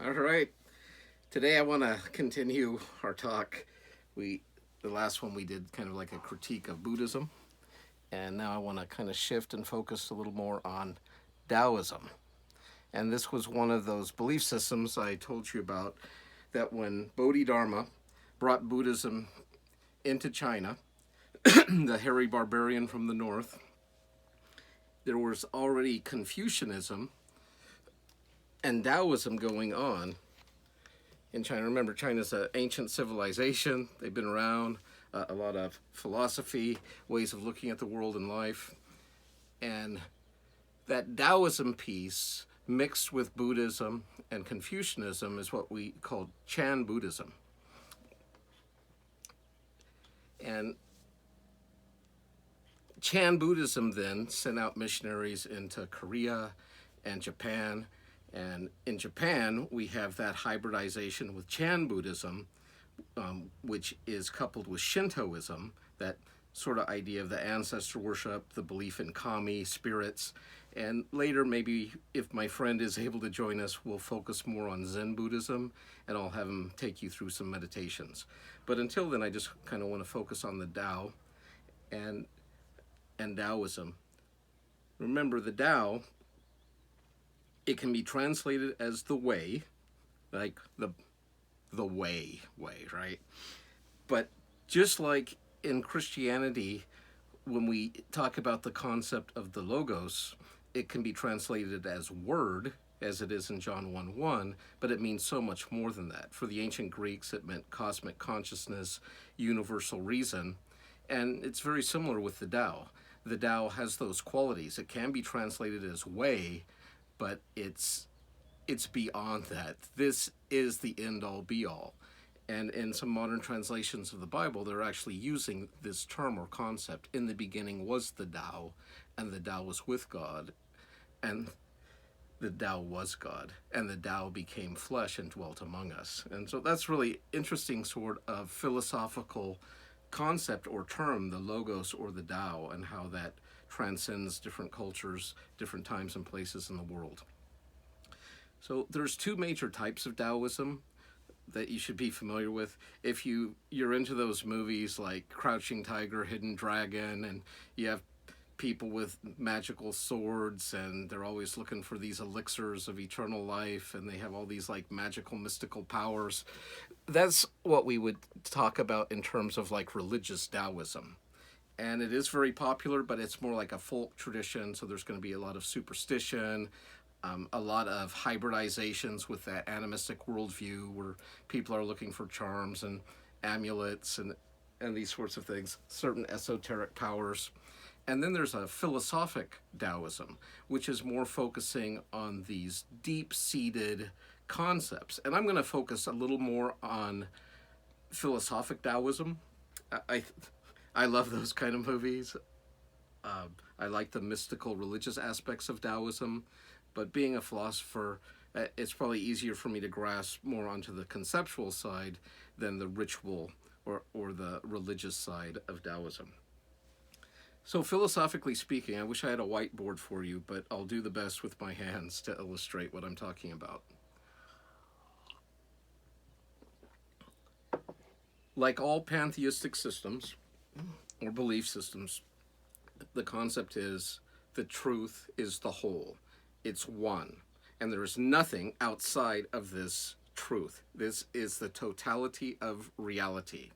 All right. Today I want to continue our talk. We the last one we did kind of like a critique of Buddhism, and now I want to kind of shift and focus a little more on Taoism. And this was one of those belief systems I told you about that when Bodhidharma brought Buddhism into China, the hairy barbarian from the north, there was already Confucianism and Taoism going on in China. Remember, China's an ancient civilization. They've been around, a lot of philosophy, ways of looking at the world and life. And that Taoism piece mixed with Buddhism and Confucianism is what we call Chan Buddhism. And Chan Buddhism then sent out missionaries into Korea and Japan. And in Japan, we have that hybridization with Chan Buddhism, which is coupled with Shintoism, that sort of idea of the ancestor worship, the belief in kami, spirits. And later, maybe if my friend is able to join us, we'll focus more on Zen Buddhism, and I'll have him take you through some meditations. But until then, I just kind of want to focus on the Tao and Taoism. Remember, the Tao, it can be translated as the way, like the way, right? But just like in Christianity, when we talk about the concept of the Logos, it can be translated as word, as it is in John 1:1, but it means so much more than that. For the ancient Greeks, it meant cosmic consciousness, universal reason, and it's very similar with the Tao. The Tao has those qualities. It can be translated as way, but it's beyond that. This is the end all be all. And in some modern translations of the Bible, they're actually using this term or concept. In the beginning was the Tao, and the Tao was with God, and the Tao was God, and the Tao became flesh and dwelt among us. And so that's really interesting sort of philosophical concept or term, the Logos or the Tao, and how that transcends different cultures, different times and places in the world. So there's two major types of Taoism that you should be familiar with. If you're into those movies like Crouching Tiger, Hidden Dragon, and you have people with magical swords and they're always looking for these elixirs of eternal life and they have all these like magical mystical powers, that's what we would talk about in terms of like religious Taoism. And it is very popular, but it's more like a folk tradition, so there's going to be a lot of superstition, a lot of hybridizations with that animistic worldview where people are looking for charms and amulets and these sorts of things, certain esoteric powers. And then there's a philosophic Taoism, which is more focusing on these deep seated concepts. And I'm going to focus a little more on philosophic Taoism. I, I love those kind of movies. I like the mystical religious aspects of Taoism, but being a philosopher, it's probably easier for me to grasp more onto the conceptual side than the ritual or the religious side of Taoism. So, philosophically speaking, I wish I had a whiteboard for you, but I'll do the best with my hands to illustrate what I'm talking about. Like all pantheistic systems or belief systems, the concept is the truth is the whole. It's one. And there is nothing outside of this truth. This is the totality of reality.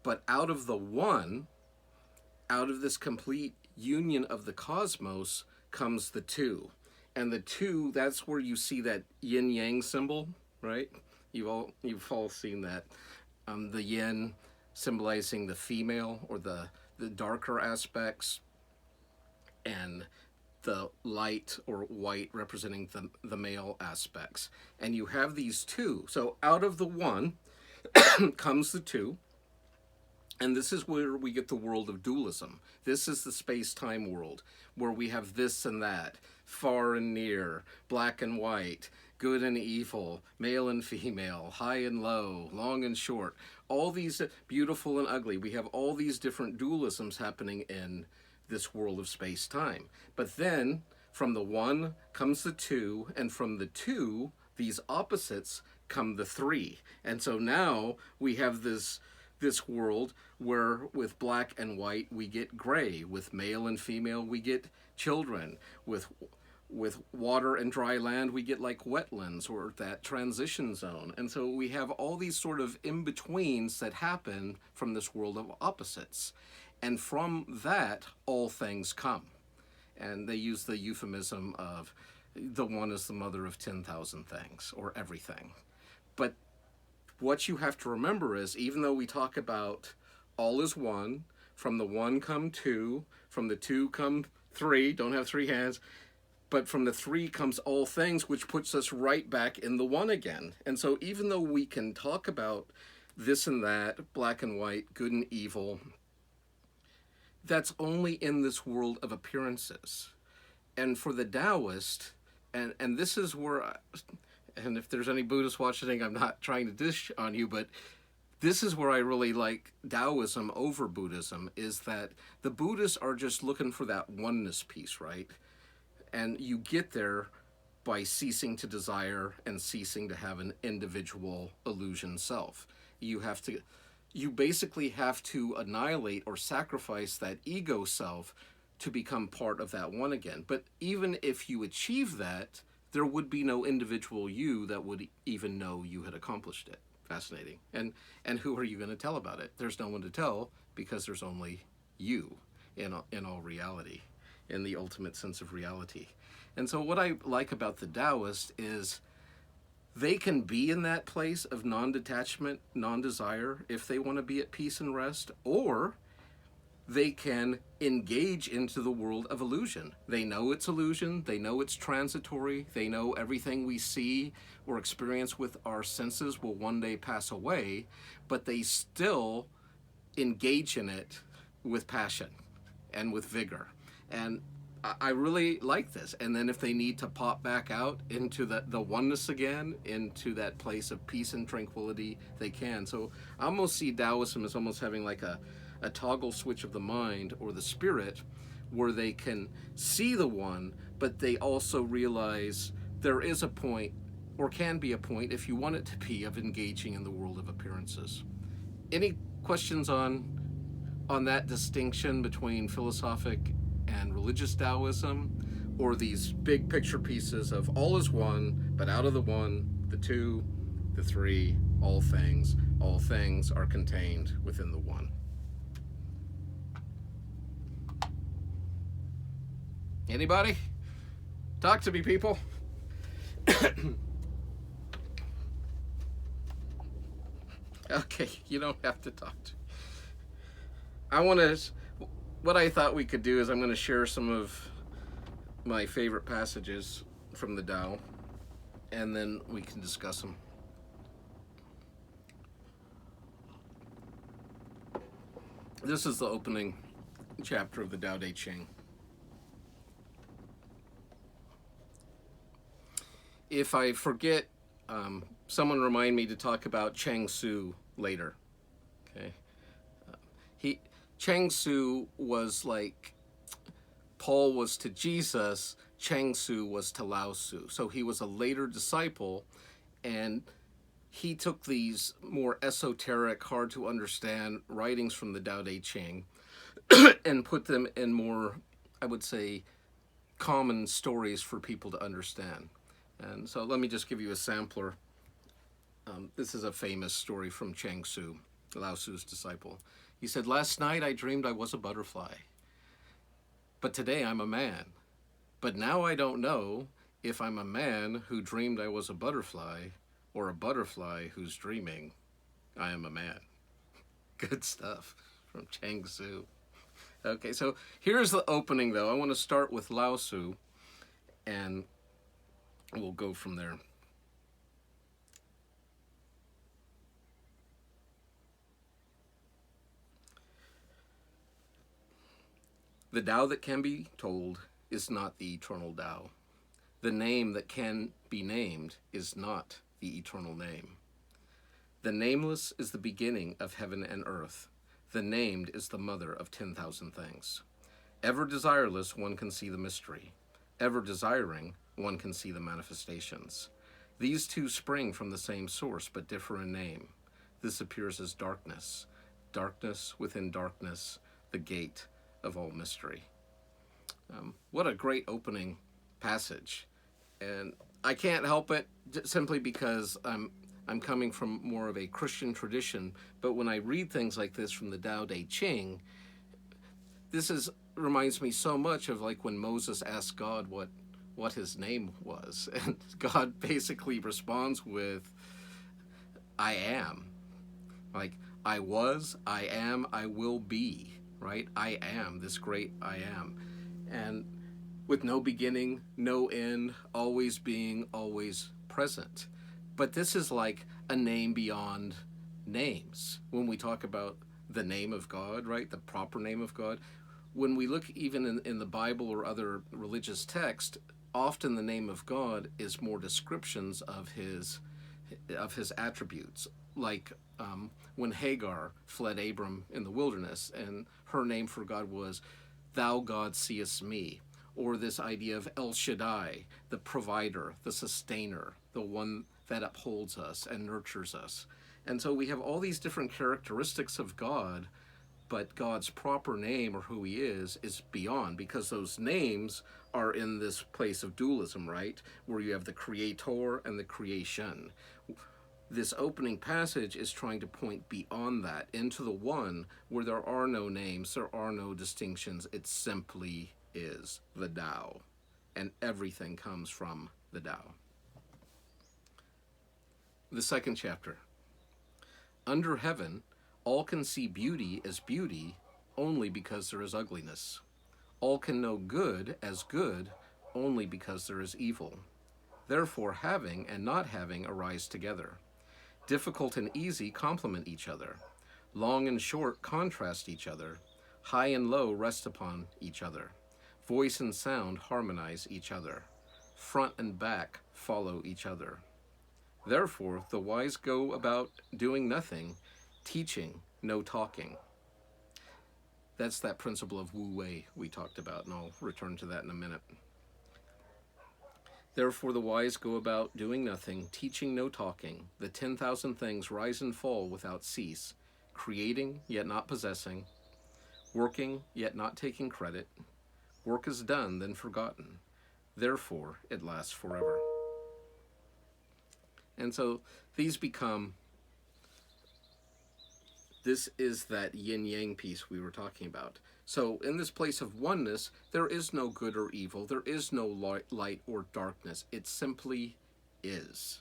But out of the one, out of this complete union of the cosmos, comes the two. And the two, that's where you see that yin yang symbol, right? You've all seen that. The yin symbolizing the female or the darker aspects, and the light or white representing the male aspects. And you have these two. So out of the one comes the two. And this is where we get the world of dualism. This is the space-time world where we have this and that, far and near, black and white, good and evil, male and female, high and low, long and short, all these beautiful and ugly. We have all these different dualisms happening in this world of space-time. But then from the one comes the two, and from the two these opposites come the three. And so now we have this world where with black and white we get gray, with male and female we get children, with water and dry land we get like wetlands or that transition zone. And so we have all these sort of in-betweens that happen from this world of opposites. And from that all things come. And they use the euphemism of the one is the mother of 10,000 things, or everything. But what you have to remember is, even though we talk about all is one, from the one come two, from the two come three, don't have three hands, but from the three comes all things, which puts us right back in the one again. And so even though we can talk about this and that, black and white, good and evil, that's only in this world of appearances. And for the Taoist, and this is where, and if there's any Buddhists watching, I'm not trying to dish on you, but this is where I really like Taoism over Buddhism, is that the Buddhists are just looking for that oneness piece, right? And you get there by ceasing to desire and ceasing to have an individual illusion self. You basically have to annihilate or sacrifice that ego self to become part of that one again. But even if you achieve that, there would be no individual you that would even know you had accomplished it. Fascinating. And who are you going to tell about it? There's no one to tell, because there's only you in all reality, in the ultimate sense of reality. And so what I like about the Taoist is they can be in that place of non-detachment, non-desire, if they want to be at peace and rest, or they can engage into the world of illusion. They know it's illusion, they know it's transitory, they know everything we see or experience with our senses will one day pass away, but they still engage in it with passion and with vigor. And I really like this. And then if they need to pop back out into the oneness again, into that place of peace and tranquility, they can. So I almost see Taoism as almost having like a toggle switch of the mind or the spirit, where they can see the one, but they also realize there is a point, or can be a point if you want it to be, of engaging in the world of appearances. Any questions on that distinction between philosophic and religious Taoism, or these big picture pieces of all is one, but out of the one, the two, the three, all things are contained within the one? Anybody? Talk to me, people. Okay, you don't have to talk to me. What I thought we could do is I'm going to share some of my favorite passages from the Tao, and then we can discuss them. This is the opening chapter of the Tao Te Ching. If I forget, someone remind me to talk about Chang Tzu later. Okay, Chang Tzu was like Paul was to Jesus, Chang Tzu was to Lao Tzu. So he was a later disciple, and he took these more esoteric, hard to understand writings from the Tao Te Ching and put them in more, I would say, common stories for people to understand. And so let me just give you a sampler. This is a famous story from Chang Tzu, Lao Tzu's disciple. He said, "Last night I dreamed I was a butterfly, but today I'm a man. But now I don't know if I'm a man who dreamed I was a butterfly, or a butterfly who's dreaming I am a man." Good stuff from Chang Tzu. Okay, so here's the opening, though. I want to start with Lao Tzu, and we'll go from there. The Tao that can be told is not the eternal Tao. The name that can be named is not the eternal name. The nameless is the beginning of heaven and earth. The named is the mother of 10,000 things. Ever desireless, one can see the mystery. Ever desiring, one can see the manifestations. These two spring from the same source, but differ in name. This appears as darkness. Darkness within darkness, the gate of all mystery. What a great opening passage. And I can't help it simply because I'm coming from more of a Christian tradition, but when I read things like this from the Tao Te Ching, this is reminds me so much of like when Moses asked God what his name was, and God basically responds with, I am. Like, I was, I am, I will be, right? I am this great I am. And with no beginning, no end, always being, always present. But this is like a name beyond names. When we talk about the name of God, right? The proper name of God. When we look even in the Bible or other religious text, often the name of God is more descriptions of his attributes. Like when Hagar fled Abram in the wilderness, and her name for God was, Thou God seest me. Or this idea of El Shaddai, the provider, the sustainer, the one that upholds us and nurtures us. And so we have all these different characteristics of God, but God's proper name or who he is beyond, because those names are in this place of dualism, right? Where you have the creator and the creation. This opening passage is trying to point beyond that into the one where there are no names, there are no distinctions. It simply is the Tao, and everything comes from the Tao. The second chapter. Under heaven, all can see beauty as beauty only because there is ugliness. All can know good as good only because there is evil. Therefore, having and not having arise together. Difficult and easy complement each other. Long and short contrast each other. High and low rest upon each other. Voice and sound harmonize each other. Front and back follow each other. Therefore, the wise go about doing nothing, teaching, no talking. That's that principle of Wu Wei we talked about, and I'll return to that in a minute. Therefore, the wise go about doing nothing, teaching no talking. The 10,000 things rise and fall without cease, creating yet not possessing, working yet not taking credit. Work is done, then forgotten. Therefore, it lasts forever. And so these become, this is that yin-yang piece we were talking about. So in this place of oneness, there is no good or evil. There is no light or darkness. It simply is.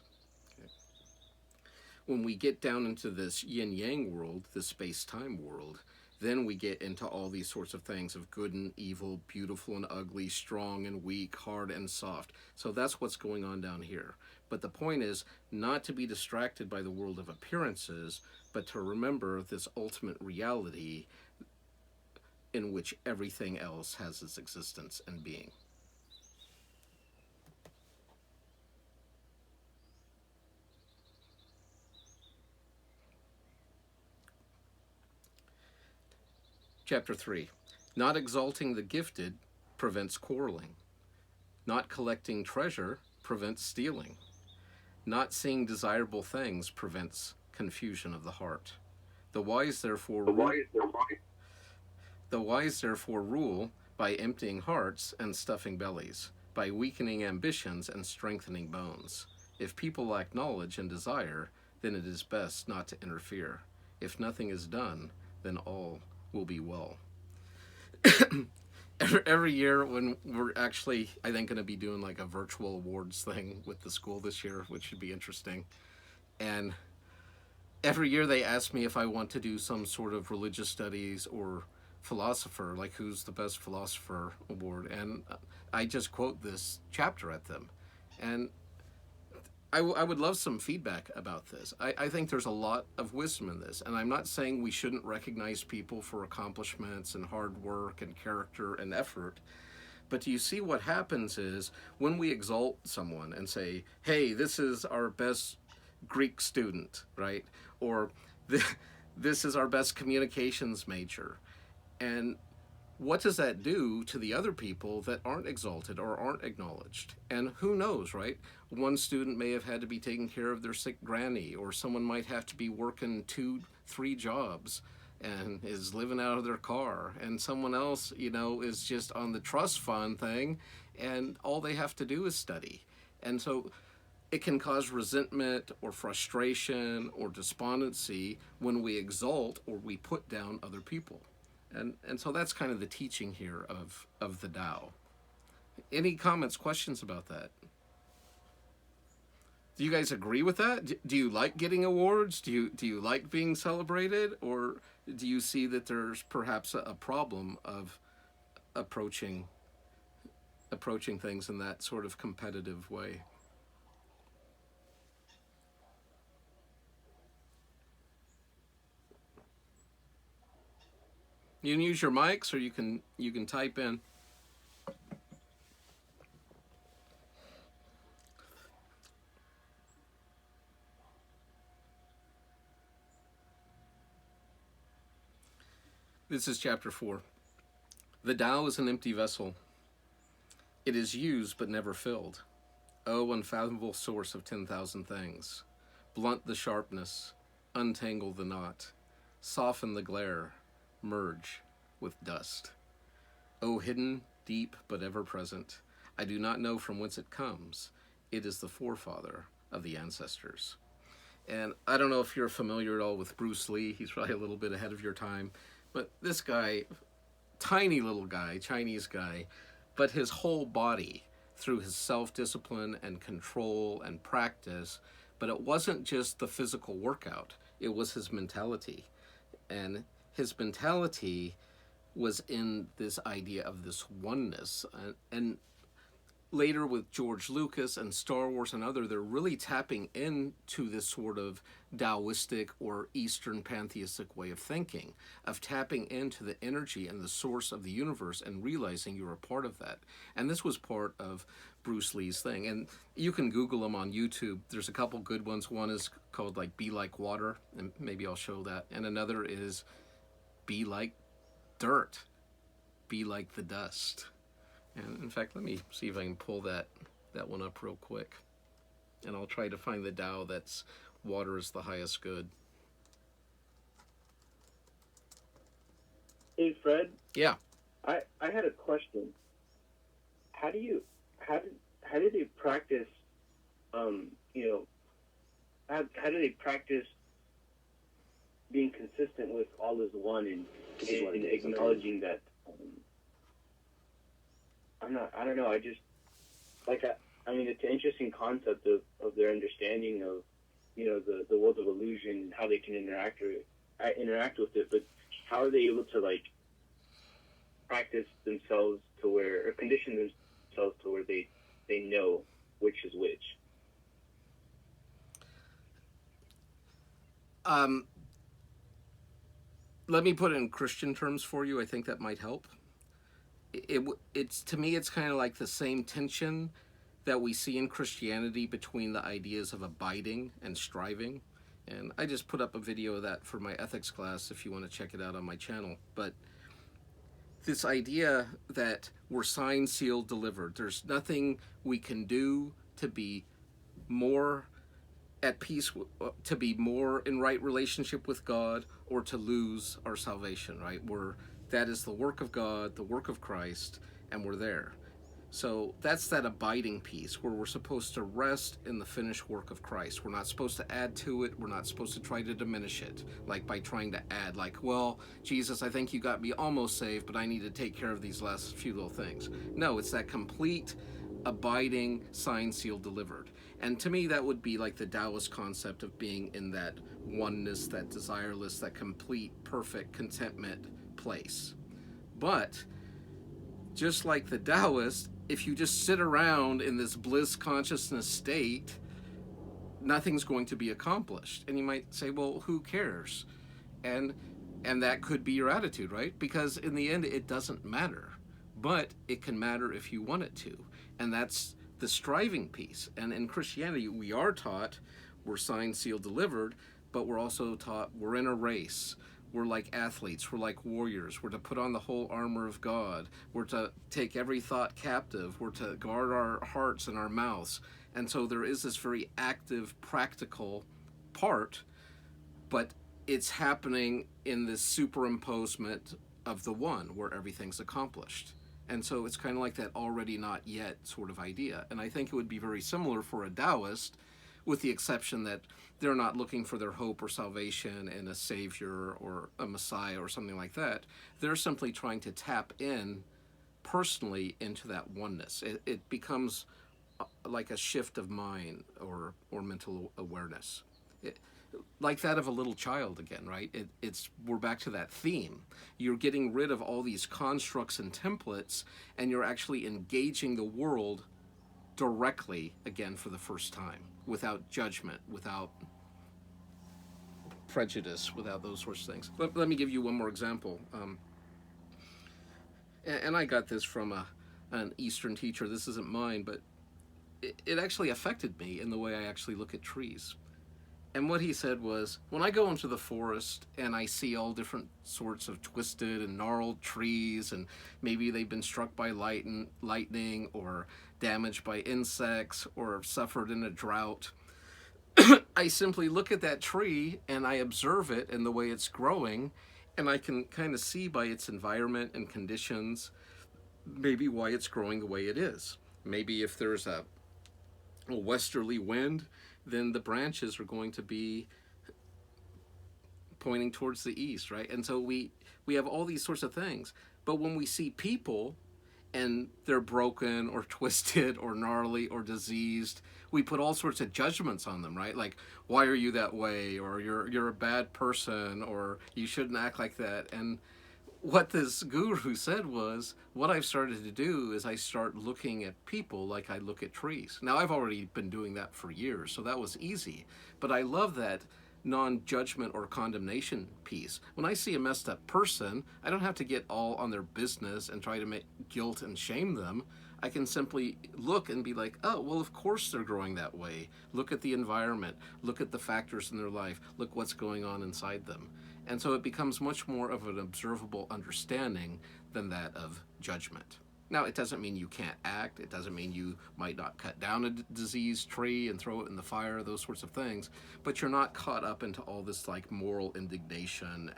Okay. When we get down into this yin-yang world, the space-time world, then we get into all these sorts of things of good and evil, beautiful and ugly, strong and weak, hard and soft. So that's what's going on down here. But the point is not to be distracted by the world of appearances, but to remember this ultimate reality in which everything else has its existence and being. Chapter 3. Not exalting the gifted prevents quarreling. Not collecting treasure prevents stealing. Not seeing desirable things prevents confusion of the heart. The wise therefore rule by emptying hearts and stuffing bellies, by weakening ambitions and strengthening bones. If people lack knowledge and desire, then it is best not to interfere. If nothing is done, then all will be well. Every year when we're actually, I think, going to be doing like a virtual awards thing with the school this year, which should be interesting. And every year they ask me if I want to do some sort of religious studies or philosopher, like who's the best philosopher award. And I just quote this chapter at them. And I would love some feedback about this. I think there's a lot of wisdom in this, and I'm not saying we shouldn't recognize people for accomplishments and hard work and character and effort, but do you see what happens is when we exalt someone and say, hey, this is our best Greek student, right? Or this is our best communications major. And what does that do to the other people that aren't exalted or aren't acknowledged? And who knows, right? One student may have had to be taking care of their sick granny, or someone might have to be working 2, 3 jobs and is living out of their car, and someone else, is just on the trust fund thing, and all they have to do is study. And so it can cause resentment or frustration or despondency when we exalt or we put down other people. And so that's kind of the teaching here of the Tao. Any comments, questions about that? Do you guys agree with that? Do you like getting awards? Do you like being celebrated? Or do you see that there's perhaps a problem of approaching things in that sort of competitive way? You can use your mics, or you can type in. This is chapter 4. The Tao is an empty vessel. It is used but never filled. O unfathomable source of 10,000 things. Blunt the sharpness, untangle the knot, soften the glare, merge with dust. O hidden, deep, but ever present, I do not know from whence it comes. It is the forefather of the ancestors. And I don't know if you're familiar at all with Bruce Lee. He's probably a little bit ahead of your time. But this guy, tiny little guy, Chinese guy, but his whole body, through his self-discipline and control and practice, but it wasn't just the physical workout, it was his mentality. And his mentality was in this idea of this oneness. And later with George Lucas and Star Wars and they're really tapping into this sort of Taoistic or Eastern pantheistic way of thinking, of tapping into the energy and the source of the universe and realizing you're a part of that. And this was part of Bruce Lee's thing. And you can Google him on YouTube. There's a couple good ones. One is called like Be Like Water, and maybe I'll show that. And another is Be Like Dirt, Be Like the Dust. And in fact, let me see if I can pull that one up real quick. And I'll try to find the Tao that's water is the highest good. Hey, Fred. Yeah. I had a question. How did they practice, how do they practice being consistent with all is one and acknowledging that, I don't know, it's an interesting concept of their understanding of, the world of illusion and how they can interact with it, but how are they able to, practice themselves to where, or condition themselves to where they know which is which? Let me put it in Christian terms for you. I think that might help. It's to me, it's kind of like the same tension that we see in Christianity between the ideas of abiding and striving. And I just put up a video of that for my ethics class if you want to check it out on my channel. But this idea that we're signed, sealed, delivered. There's nothing we can do to be more at peace, to be more in right relationship with God, or to lose our salvation, right? That is the work of God, the work of Christ, and we're there. So that's that abiding piece where we're supposed to rest in the finished work of Christ. We're not supposed to add to it. We're not supposed to try to diminish it, like by trying to add, like, well, Jesus, I think you got me almost saved, but I need to take care of these last few little things. No, it's that complete, abiding, signed, sealed, delivered. And to me, that would be like the Taoist concept of being in that oneness, that desireless, that complete, perfect contentment place. But just like the Taoist, if you just sit around in this bliss consciousness state, nothing's going to be accomplished. And you might say, well, who cares? And that could be your attitude, right? Because in the end, it doesn't matter. But it can matter if you want it to. And that's the striving piece. And in Christianity, we are taught we're signed, sealed, delivered, but we're also taught we're in a race. We're like athletes. We're like warriors. We're to put on the whole armor of God. We're to take every thought captive. We're to guard our hearts and our mouths. And so there is this very active, practical part, but it's happening in this superimposement of the one where everything's accomplished. And so it's kind of like that already not yet sort of idea. And I think it would be very similar for a Taoist, with the exception that they're not looking for their hope or salvation in a savior or a messiah or something like that. They're simply trying to tap in personally into that oneness. It becomes like a shift of mind or mental awareness. It, like that of a little child again, right? It's we're back to that theme. You're getting rid of all these constructs and templates, and you're actually engaging the world directly again for the first time, without judgment, without prejudice, without those sorts of things. Let me give you one more example. And I got this from an Eastern teacher. This isn't mine, but it actually affected me in the way I actually look at trees. And what he said was, when I go into the forest and I see all different sorts of twisted and gnarled trees, and maybe they've been struck by lightning or damaged by insects or suffered in a drought, I simply look at that tree and I observe it and the way it's growing, and I can kind of see by its environment and conditions maybe why it's growing the way it is. Maybe if there's a westerly wind, then the branches are going to be pointing towards the east, right? And so we have all these sorts of things. But when we see people and they're broken or twisted or gnarly or diseased, we put all sorts of judgments on them, right? Like, why are you that way? Or you're a bad person, or you shouldn't act like that. And what this guru said was, what I've started to do is I start looking at people like I look at trees. Now, I've already been doing that for years, so that was easy. But I love that non-judgment or condemnation piece. When I see a messed up person, I don't have to get all on their business and try to make guilt and shame them. I can simply look and be like, oh, well, of course they're growing that way. Look at the environment. Look at the factors in their life. Look what's going on inside them. And so it becomes much more of an observable understanding than that of judgment. Now, it doesn't mean you can't act. It doesn't mean you might not cut down a diseased tree and throw it in the fire, those sorts of things. But you're not caught up into all this like moral indignation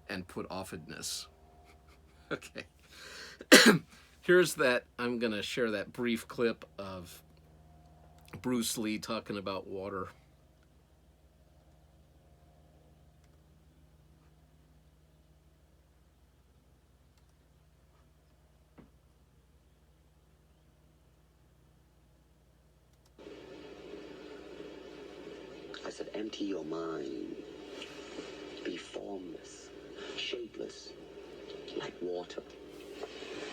and put offedness. Okay. Here's that. I'm going to share that brief clip of Bruce Lee talking about water. I said, empty your mind. Be formless, shapeless, like water.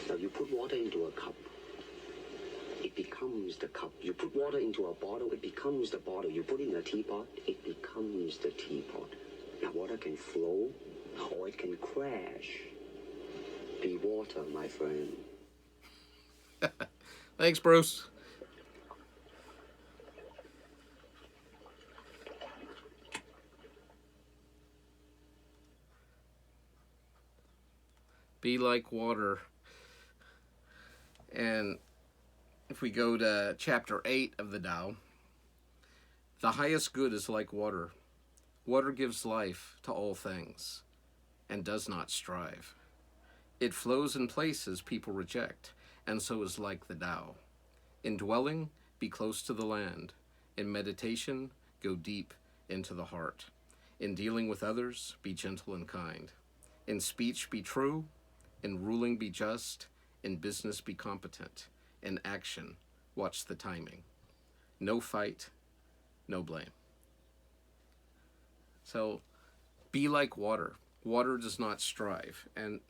Now you put water into a cup, it becomes the cup. You put water into a bottle, it becomes the bottle. You put it in a teapot, it becomes the teapot. Now water can flow or it can crash. Be water, my friend. Thanks, Bruce. Be like water. And if we go to chapter 8 of the Tao, the highest good is like water. Water gives life to all things and does not strive. It flows in places people reject, and so is like the Tao. In dwelling, be close to the land. In meditation, go deep into the heart. In dealing with others, be gentle and kind. In speech, be true. In ruling, be just. In business, be competent. In action, watch the timing. No fight, no blame. So, be like water. Water does not strive. And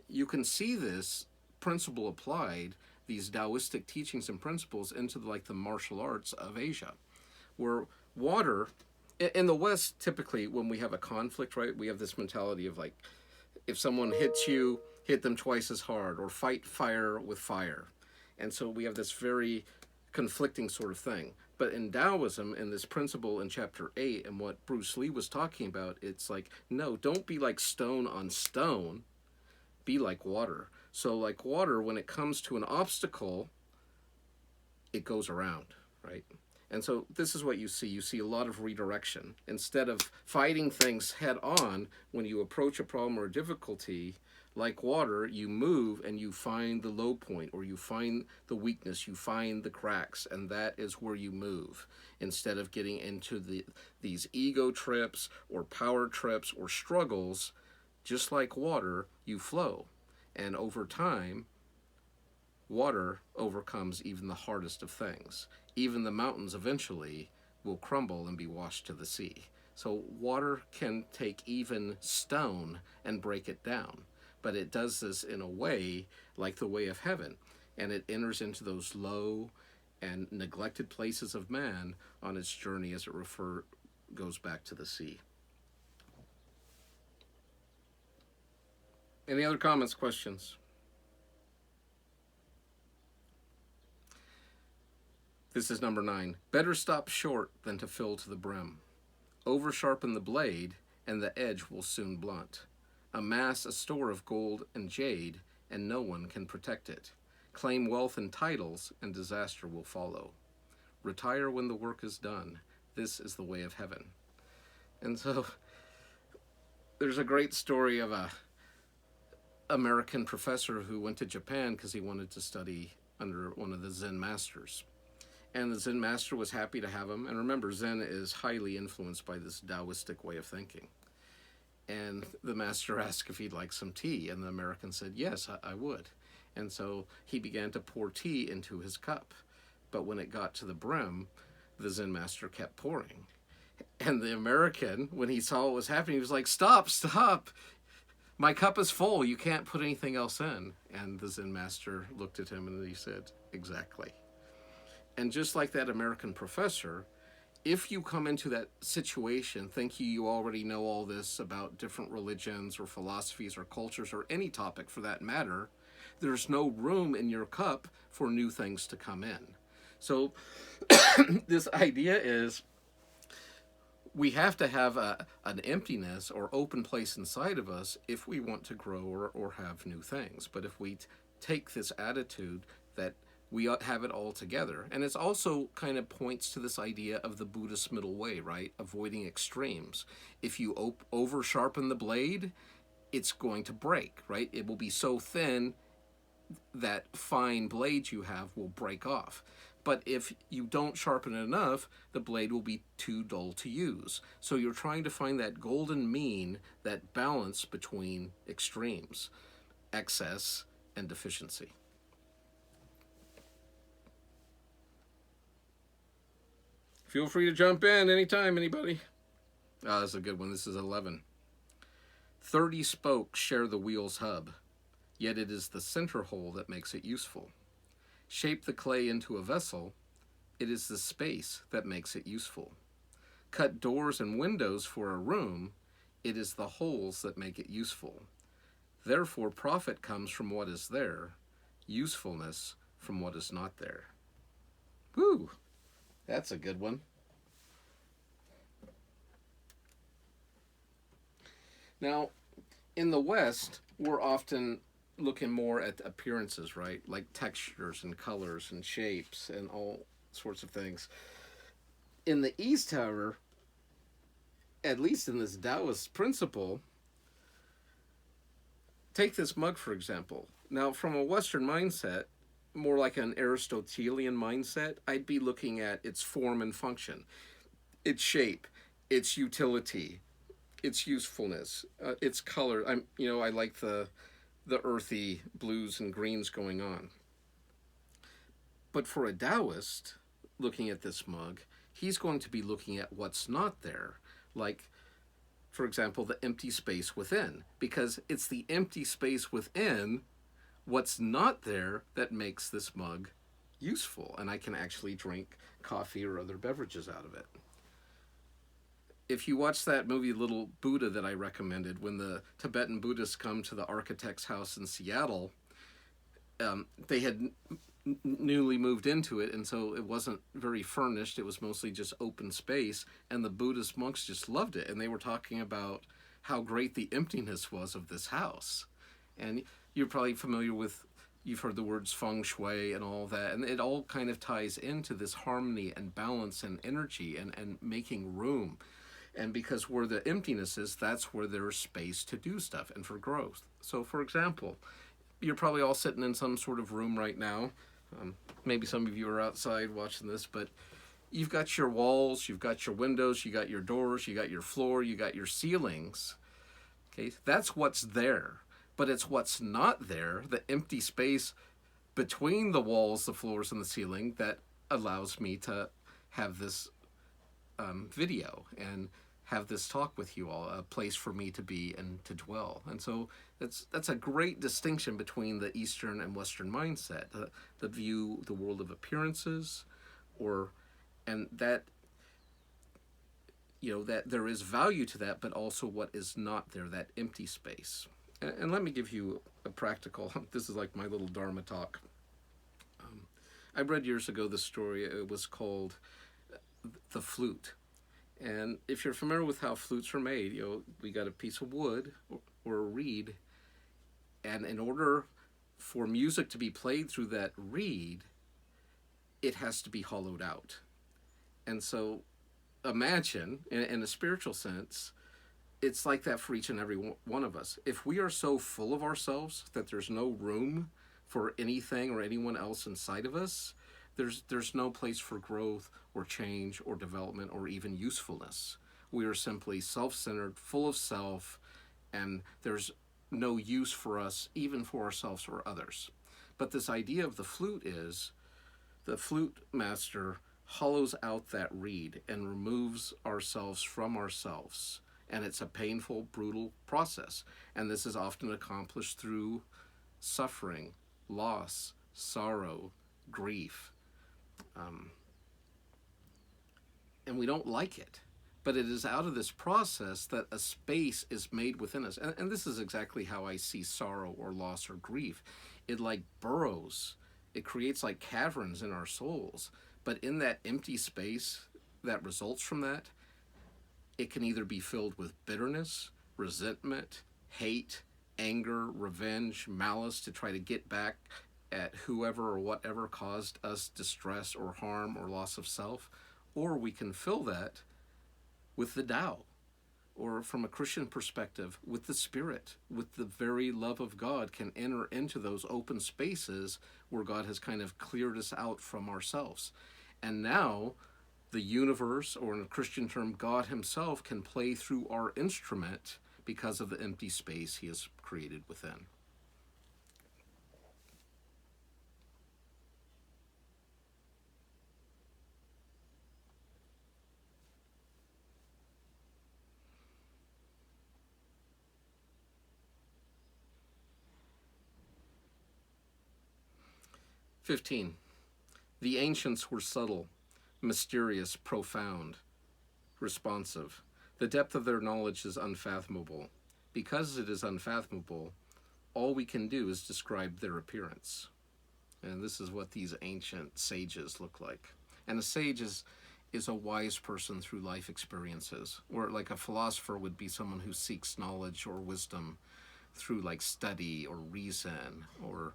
you can see this principle applied, these Taoistic teachings and principles, into the martial arts of Asia, where water, in the West, typically when we have a conflict, right, we have this mentality of like, if someone hits you, hit them twice as hard, or fight fire with fire. And so we have this very conflicting sort of thing. But in Taoism, in this principle in chapter 8, and what Bruce Lee was talking about, it's like, no, don't be like stone on stone, be like water. So, like water, when it comes to an obstacle, it goes around, right? And so this is what you see. You see a lot of redirection. Instead of fighting things head on, when you approach a problem or a difficulty, like water, you move and you find the low point, or you find the weakness, you find the cracks, and that is where you move. Instead of getting into these ego trips or power trips or struggles, just like water, you flow. And over time, water overcomes even the hardest of things. Even the mountains eventually will crumble and be washed to the sea. So water can take even stone and break it down. But it does this in a way like the way of heaven. And it enters into those low and neglected places of man on its journey as it goes back to the sea. Any other comments, questions? This is number 9. Better stop short than to fill to the brim. Over-sharpen the blade, and the edge will soon blunt. Amass a store of gold and jade, and no one can protect it. Claim wealth and titles, and disaster will follow. Retire when the work is done. This is the way of heaven. And so, there's a great story of a American professor who went to Japan because he wanted to study under one of the Zen masters. And the Zen master was happy to have him. And remember, Zen is highly influenced by this Taoistic way of thinking. And the master asked if he'd like some tea. And the American said, yes, I would. And so he began to pour tea into his cup. But when it got to the brim, the Zen master kept pouring. And the American, when he saw what was happening, he was like, stop. My cup is full. You can't put anything else in. And the Zen master looked at him and he said, exactly. And just like that American professor, if you come into that situation thinking you already know all this about different religions or philosophies or cultures or any topic for that matter, there's no room in your cup for new things to come in. So this idea is we have to have an emptiness or open place inside of us if we want to grow or have new things. But if we take this attitude that we have it all together. And it also kind of points to this idea of the Buddhist middle way, right? Avoiding extremes. If you over sharpen the blade, it's going to break, right? It will be so thin that fine blade you have will break off. But if you don't sharpen it enough, the blade will be too dull to use. So you're trying to find that golden mean, that balance between extremes, excess and deficiency. Feel free to jump in anytime, anybody. That's a good one. This is 11. 30 spokes share the wheel's hub, yet it is the center hole that makes it useful. Shape the clay into a vessel, it is the space that makes it useful. Cut doors and windows for a room, it is the holes that make it useful. Therefore, profit comes from what is there, usefulness from what is not there. Woo! That's a good one. Now, in the West, we're often looking more at appearances, right? Like textures and colors and shapes and all sorts of things. In the East, however, at least in this Taoist principle, take this mug, for example. Now, from a Western mindset, more like an Aristotelian mindset, I'd be looking at its form and function, its shape, its utility, its usefulness, its color. I like the earthy blues and greens going on. But for a Taoist, looking at this mug, he's going to be looking at what's not there, like, for example, the empty space within, because it's the empty space within what's not there that makes this mug useful, and I can actually drink coffee or other beverages out of it. If you watch that movie Little Buddha that I recommended, when the Tibetan Buddhists come to the architect's house in Seattle, they had newly moved into it, and so it wasn't very furnished. It was mostly just open space, and the Buddhist monks just loved it, and they were talking about how great the emptiness was of this house. And you're probably familiar with, you've heard the words feng shui and all that, and it all kind of ties into this harmony and balance and energy and making room. And because where the emptiness is, that's where there's space to do stuff and for growth. So, for example, you're probably all sitting in some sort of room right now. Maybe some of you are outside watching this, but you've got your walls, you've got your windows, you got your doors, you got your floor, you got your ceilings. Okay, that's what's there. But it's what's not there, the empty space between the walls, the floors, and the ceiling, that allows me to have this video and have this talk with you all, a place for me to be and to dwell. And so that's a great distinction between the Eastern and Western mindset, the view the world of appearances, and that, that there is value to that, but also what is not there, that empty space. And let me give you a practical, this is like my little Dharma talk. I read years ago this story. It was called The Flute. And if you're familiar with how flutes are made, we got a piece of wood or a reed, and in order for music to be played through that reed, it has to be hollowed out. And so imagine, in a spiritual sense, it's like that for each and every one of us. If we are so full of ourselves that there's no room for anything or anyone else inside of us, there's no place for growth or change or development or even usefulness. We are simply self-centered, full of self, and there's no use for us, even for ourselves or others. But this idea of the flute is, the flute master hollows out that reed and removes ourselves from ourselves. And it's a painful, brutal process. And this is often accomplished through suffering, loss, sorrow, grief. And we don't like it. But it is out of this process that a space is made within us. And this is exactly how I see sorrow or loss or grief. It like burrows. It creates like caverns in our souls. But in that empty space that results from that, it can either be filled with bitterness, resentment, hate, anger, revenge, malice to try to get back at whoever or whatever caused us distress or harm or loss of self, or we can fill that with the Tao, or from a Christian perspective, with the Spirit, with the very love of God, can enter into those open spaces where God has kind of cleared us out from ourselves. And now the universe, or in a Christian term, God himself, can play through our instrument because of the empty space he has created within. "15. The ancients were subtle, mysterious, profound, responsive. The depth of their knowledge is unfathomable. Because it is unfathomable, all we can do is describe their appearance." And this is what these ancient sages look like. And a sage is a wise person through life experiences, or like a philosopher would be someone who seeks knowledge or wisdom through like study or reason or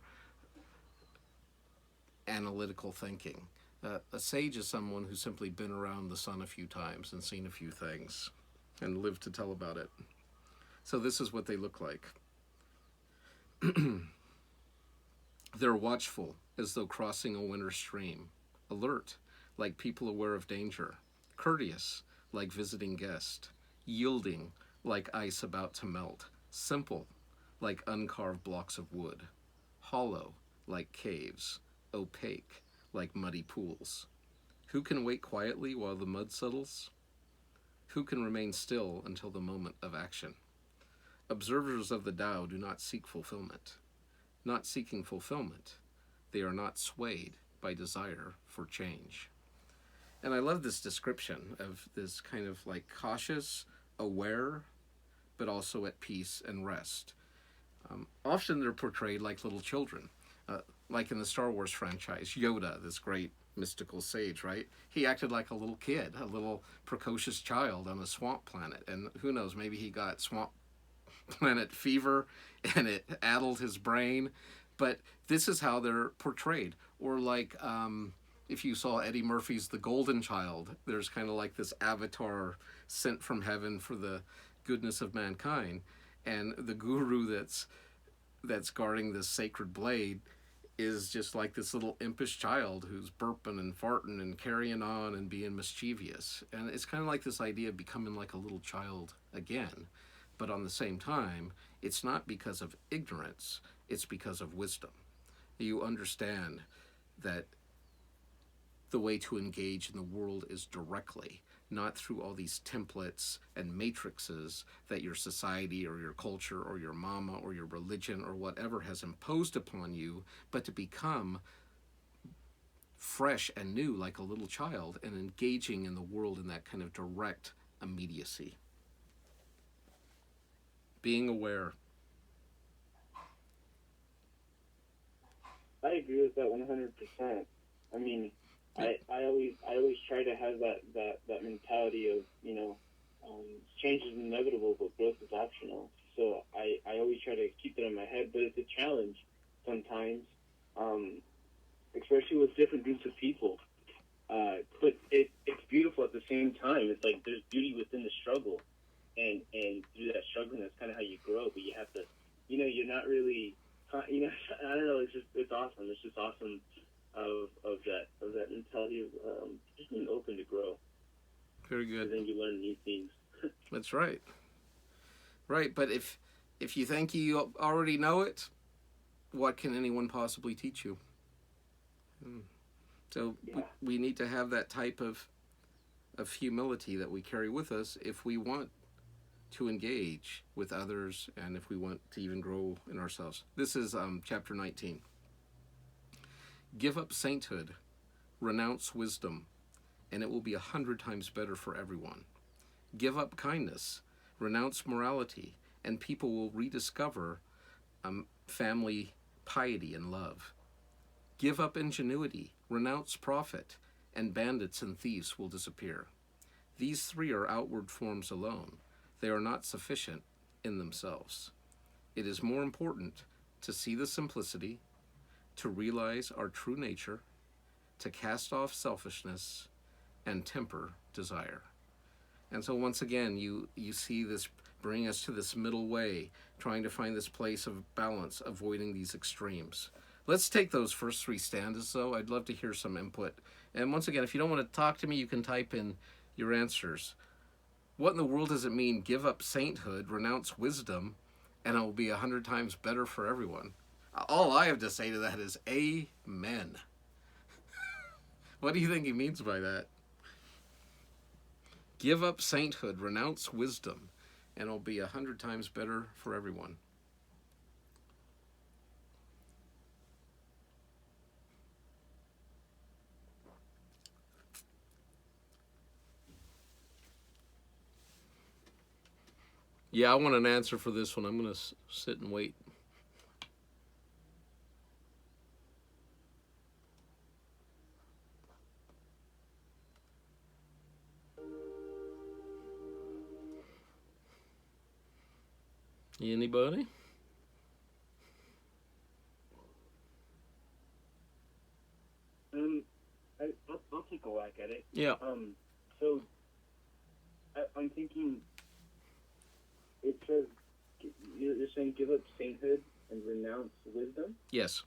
analytical thinking. A sage is someone who's simply been around the sun a few times and seen a few things and lived to tell about it. So this is what they look like. They're watchful, as though crossing a winter stream. Alert, like people aware of danger. Courteous, like visiting guest. Yielding, like ice about to melt. Simple, like uncarved blocks of wood. Hollow, like caves. Opaque, like muddy pools. Who can wait quietly while the mud settles? Who can remain still until the moment of action? Observers of the Tao do not seek fulfillment. Not seeking fulfillment, they are not swayed by desire for change. And I love this description of this kind of like cautious, aware, but also at peace and rest. Often they're portrayed like little children. Like in the Star Wars franchise, Yoda, this great mystical sage, right? He acted like a little kid, a little precocious child on a swamp planet. And who knows, maybe he got swamp planet fever and it addled his brain. But this is how they're portrayed. Or like if you saw Eddie Murphy's The Golden Child, there's kind of like this avatar sent from heaven for the goodness of mankind. And the guru that's guarding this sacred blade is just like this little impish child who's burping and farting and carrying on and being mischievous. And it's kind of like this idea of becoming like a little child again. But on the same time, it's not because of ignorance, it's because of wisdom. You understand that the way to engage in the world is directly, not through all these templates and matrices that your society or your culture or your mama or your religion or whatever has imposed upon you, but to become fresh and new like a little child and engaging in the world in that kind of direct immediacy. Being aware. I agree with that 100%. I mean, I always try to have that mentality of, change is inevitable, but growth is optional. So I always try to keep that in my head, but it's a challenge sometimes, especially with different groups of people. But it's beautiful at the same time. It's like there's beauty within the struggle, and through that struggling, that's kind of how you grow. But you have to, you're not really, I don't know. It's awesome. It's just awesome of that mentality of just being open to grow. Very good. And then you learn new things. That's right. Right, but if you think you already know it, what can anyone possibly teach you? So Yeah. we need to have that type of humility that we carry with us if we want to engage with others and if we want to even grow in ourselves. This is chapter 19. Give up sainthood, renounce wisdom, and it will be 100 times better for everyone. Give up kindness, renounce morality, and people will rediscover family piety and love. Give up ingenuity, renounce profit, and bandits and thieves will disappear. These three are outward forms alone. They are not sufficient in themselves. It is more important to see the simplicity, to realize our true nature, to cast off selfishness, and temper desire. And so once again, you see this bring us to this middle way, trying to find this place of balance, avoiding these extremes. Let's take those first three stanzas, though. I'd love to hear some input. And once again, if you don't want to talk to me, you can type in your answers. What in the world does it mean, give up sainthood, renounce wisdom, and it will be 100 times better for everyone? All I have to say to that is amen. What do you think he means by that? Give up sainthood, renounce wisdom, and it'll be 100 times better for everyone. Yeah, I want an answer for this one. I'm going to sit and wait. Anybody? I'll take a whack at it. Yeah. So I'm thinking. It says you're saying give up sainthood and renounce wisdom. Yes.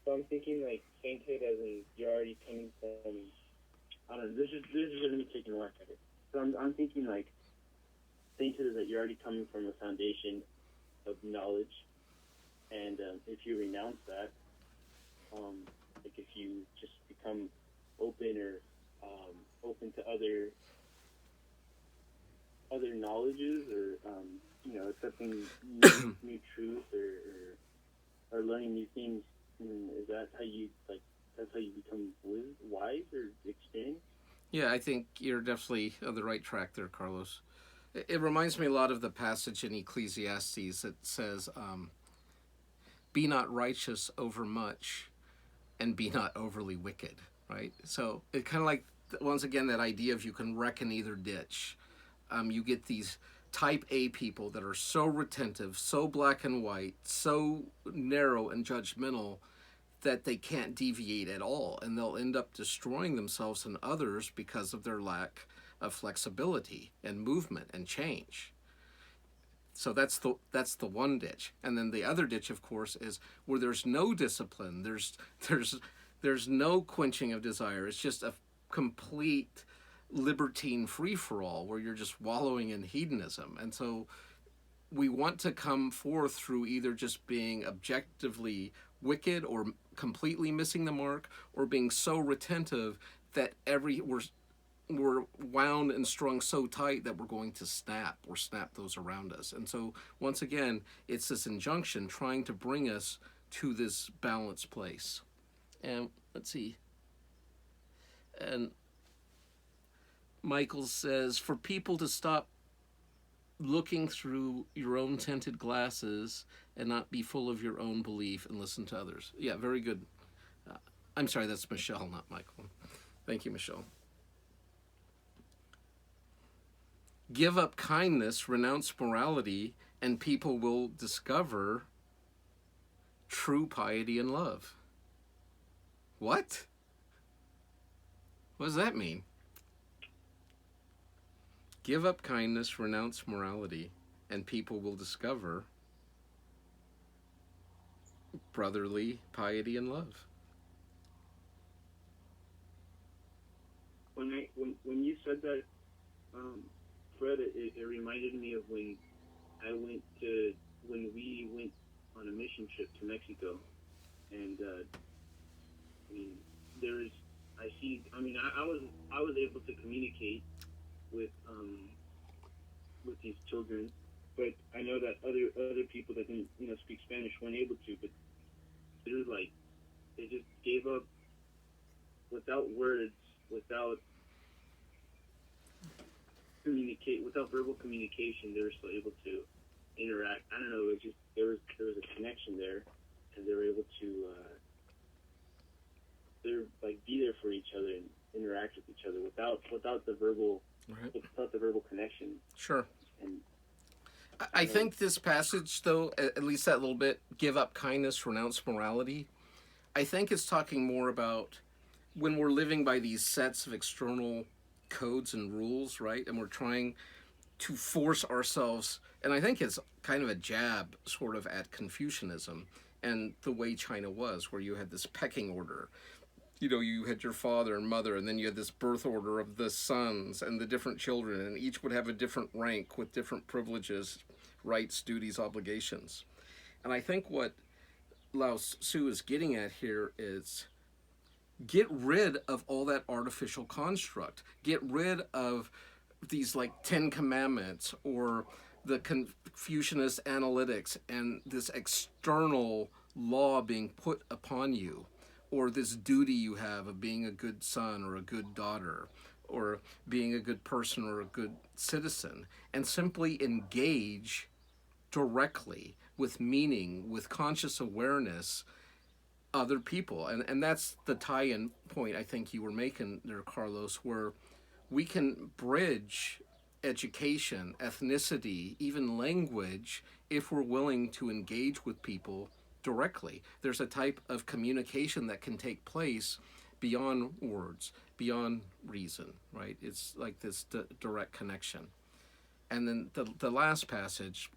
So I'm thinking like sainthood as in you're already coming from. I don't know. This is me taking a whack at it. So I'm thinking like sainthood is that you're already coming from a foundation of knowledge, and if you renounce that, like if you just become open or open to other knowledges or accepting new truth or learning new things, is that how you that's how you become wise or experienced? Yeah, I think you're definitely on the right track there, Carlos. It reminds me a lot of the passage in Ecclesiastes that says be not righteous over much, and be not overly wicked, right? So it kind of like, once again, that idea of you can reckon either ditch. You get these type A people that are so retentive, so black and white, so narrow and judgmental that they can't deviate at all, and they'll end up destroying themselves and others because of their lack of flexibility and movement and change. So that's the one ditch, and then the other ditch, of course, is where there's no discipline. There's no quenching of desire. It's just a complete libertine free for all where you're just wallowing in hedonism. And so we want to come forth through either just being objectively wicked or completely missing the mark, or being so retentive that we're wound and strung so tight that we're going to snap or snap those around us. And so once again, it's this injunction trying to bring us to this balanced place. And let's see. And Michael says, for people to stop looking through your own tinted glasses and not be full of your own belief and listen to others. Yeah, very good. I'm sorry, that's Michelle, not Michael. Thank you, Michelle. Give up kindness, renounce morality, and people will discover true piety and love. What? What does that mean? Give up kindness, renounce morality, and people will discover brotherly piety and love. When you said that, Fred, it reminded me of when we went on a mission trip to Mexico, and I mean, I was able to communicate with these children, but I know that other people that didn't speak Spanish weren't able to. But it was like they just gave up without words, without verbal communication. They were still able to interact. I don't know. It just there was a connection there, and they were able to be there for each other and interact with each other without the verbal. Right. Without the verbal connection. Sure. And I think this passage, though, at least that little bit, give up kindness, renounce morality, I think it's talking more about when we're living by these sets of external codes and rules, right? And we're trying to force ourselves, and I think it's kind of a jab sort of at Confucianism and the way China was, where you had this pecking order. You had your father and mother, and then you had this birth order of the sons and the different children, and each would have a different rank with different privileges, rights, duties, obligations. And I think what Lao Tzu is getting at here is get rid of all that artificial construct. Get rid of these like 10 Commandments or the Confucianist analytics and this external law being put upon you, or this duty you have of being a good son or a good daughter, or being a good person or a good citizen, and simply engage directly with meaning, with conscious awareness, other people. And that's the tie-in point I think you were making there, Carlos, where we can bridge education, ethnicity, even language, if we're willing to engage with people directly. There's a type of communication that can take place beyond words, beyond reason, right? It's like this direct connection. And then the last passage,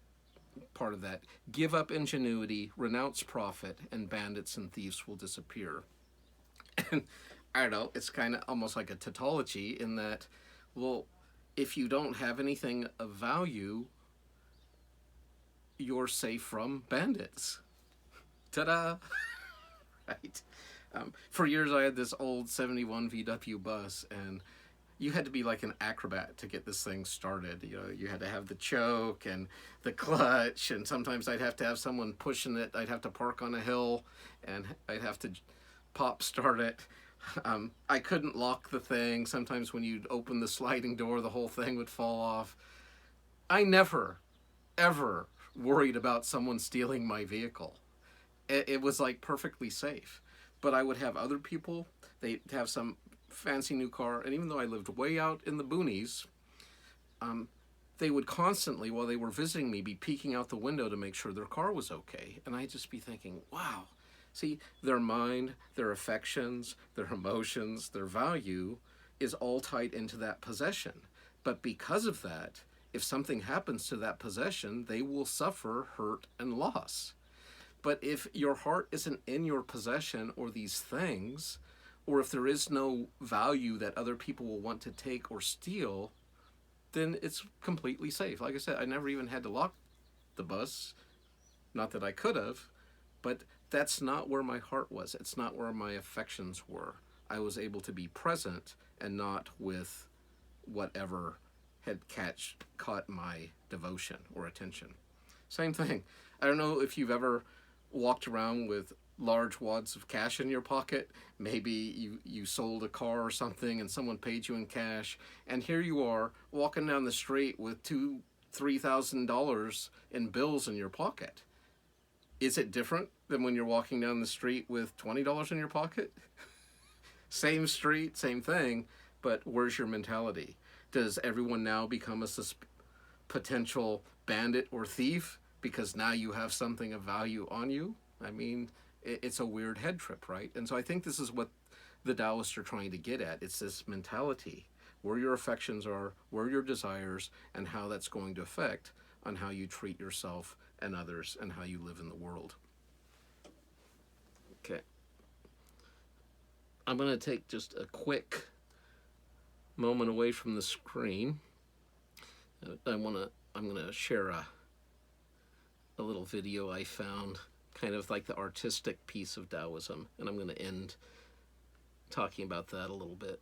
part of that, give up ingenuity, renounce profit, and bandits and thieves will disappear. And I don't know, it's kind of almost like a tautology in that, well, if you don't have anything of value, you're safe from bandits. Ta-da! Right. For years, I had this old 71 VW bus, and you had to be like an acrobat to get this thing started. You had to have the choke and the clutch, and sometimes I'd have to have someone pushing it. I'd have to park on a hill, and I'd have to pop start it. I couldn't lock the thing. Sometimes when you'd open the sliding door, the whole thing would fall off. I never, ever worried about someone stealing my vehicle. It was like perfectly safe. But I would have other people, they'd have some fancy new car, and even though I lived way out in the boonies, they would constantly, while they were visiting me, be peeking out the window to make sure their car was okay. And I'd just be thinking, wow, see, their mind, their affections, their emotions, their value is all tied into that possession. But because of that, if something happens to that possession, they will suffer hurt and loss. But if your heart isn't in your possession or these things, or if there is no value that other people will want to take or steal, then it's completely safe. Like I said, I never even had to lock the bus. Not that I could have, but that's not where my heart was. It's not where my affections were. I was able to be present and not with whatever had caught my devotion or attention. Same thing. I don't know if you've ever walked around with large wads of cash in your pocket. Maybe you sold a car or something and someone paid you in cash, and here you are walking down the street with $2,000-$3,000 in bills in your pocket. Is it different than when you're walking down the street with $20 in your pocket? Same street, same thing, but where's your mentality? Does everyone now become a potential bandit or thief because now you have something of value on you? I mean, it's a weird head trip, right? And so I think this is what the Taoists are trying to get at. It's this mentality, where your affections are, where your desires, and how that's going to affect on how you treat yourself and others and how you live in the world. Okay. I'm going to take just a quick moment away from the screen. I'm going to share a little video I found, kind of like the artistic piece of Taoism, and I'm going to end talking about that a little bit.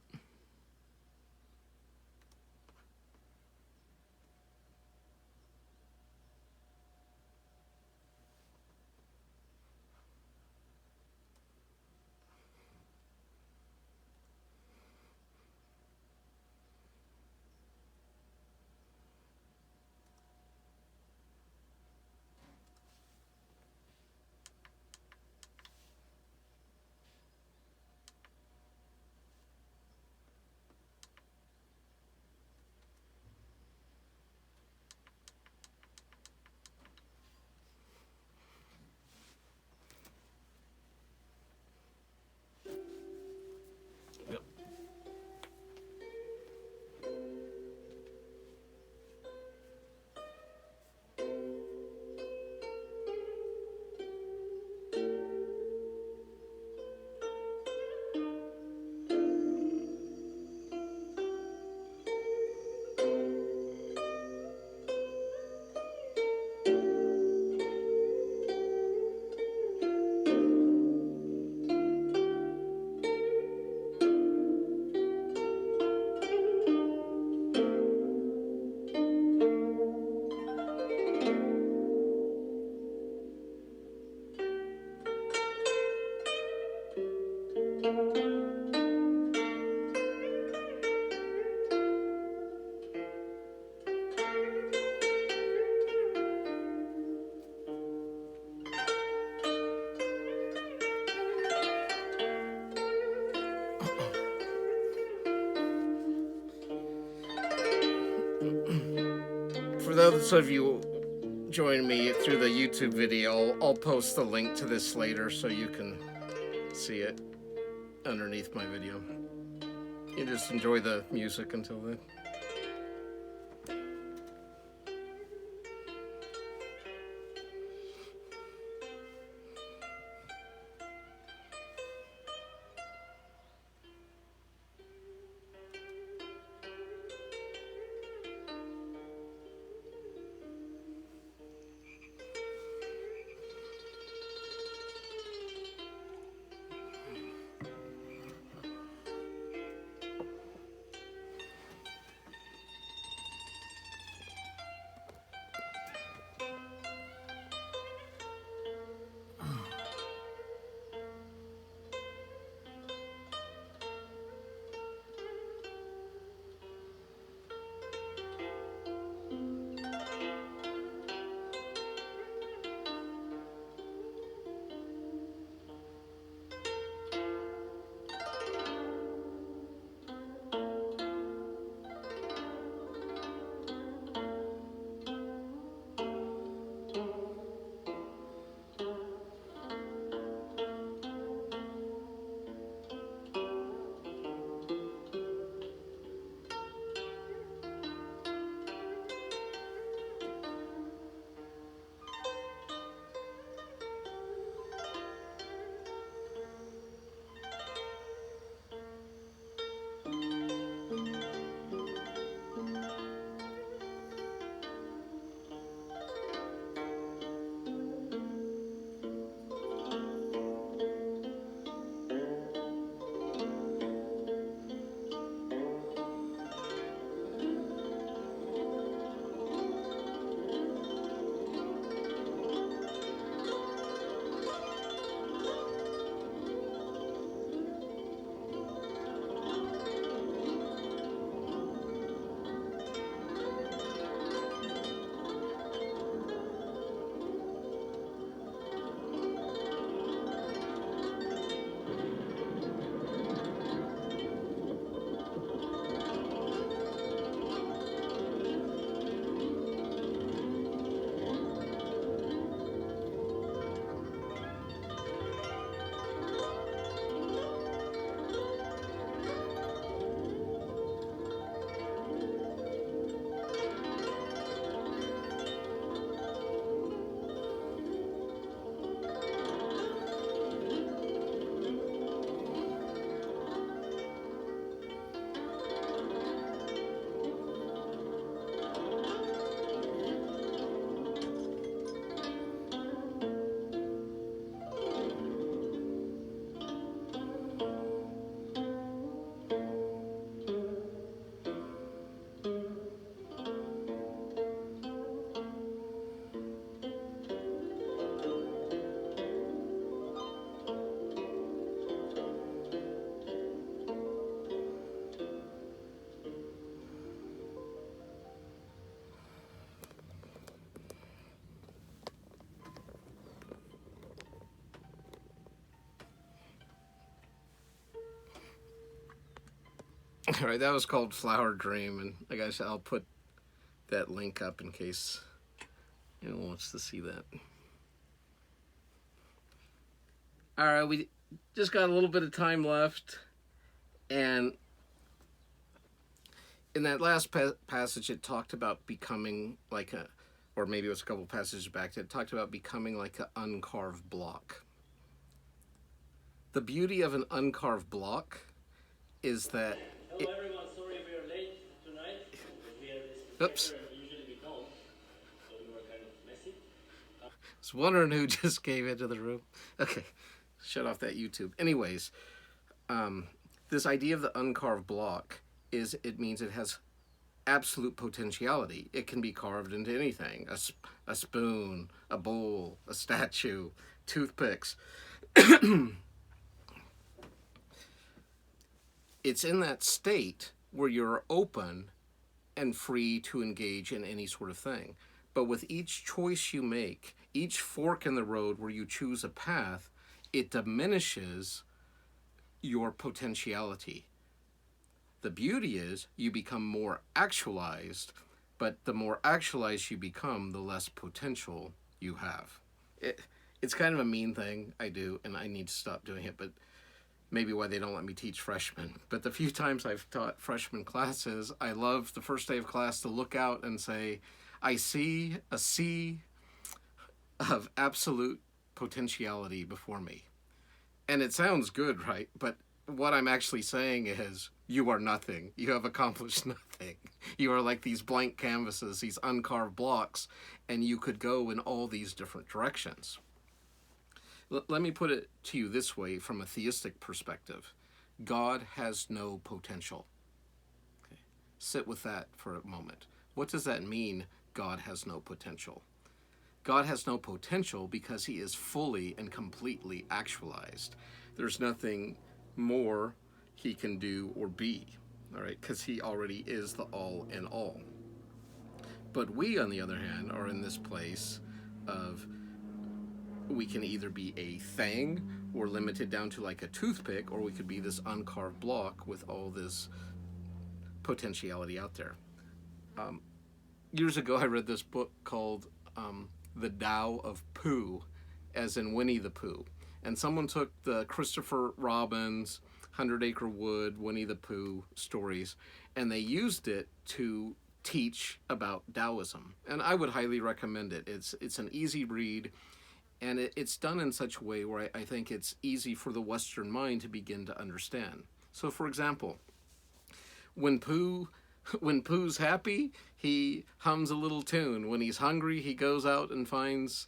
Yep. For those of you joining me through the YouTube video, I'll post the link to this later so you can see it underneath my video. You just enjoy the music until then. All right, that was called Flower Dream, and I guess I'll put that link up in case anyone wants to see that. All right, we just got a little bit of time left, and in that last passage, it talked about becoming like a, or maybe it was a couple passages back, it talked about becoming like an uncarved block. The beauty of an uncarved block is that. Hello everyone, sorry we are late tonight. We have this Oops. projector and usually we don't, so we were kind of messy. I was wondering who just came into the room. Okay, shut off that YouTube. Anyways, this idea of the uncarved block is it means it has absolute potentiality. It can be carved into anything: a spoon, a bowl, a statue, toothpicks. It's in that state where you're open and free to engage in any sort of thing. But with each choice you make, each fork in the road where you choose a path, it diminishes your potentiality. The beauty is you become more actualized, but the more actualized you become, the less potential you have. It's kind of a mean thing I do, and I need to stop doing it, but maybe why they don't let me teach freshmen. But the few times I've taught freshman classes, I love the first day of class to look out and say, I see a sea of absolute potentiality before me. And it sounds good, right? But what I'm actually saying is, you are nothing. You have accomplished nothing. You are like these blank canvases, these uncarved blocks, and you could go in all these different directions. Let me put it to you this way from a theistic perspective. God has no potential. Okay. Sit with that for a moment. What does that mean, God has no potential? God has no potential because he is fully and completely actualized. There's nothing more he can do or be, all right, because he already is the all in all. But we, on the other hand, are in this place of we can either be a thing or limited down to like a toothpick, or we could be this uncarved block with all this potentiality out there. Years ago, I read this book called The Tao of Pooh, as in Winnie the Pooh. And someone took the Christopher Robin's 100 Acre Wood, Winnie the Pooh stories, and they used it to teach about Taoism. And I would highly recommend it. It's an easy read. And it's done in such a way where I think it's easy for the Western mind to begin to understand. So, for example, when Pooh's happy, he hums a little tune. When he's hungry, he goes out and finds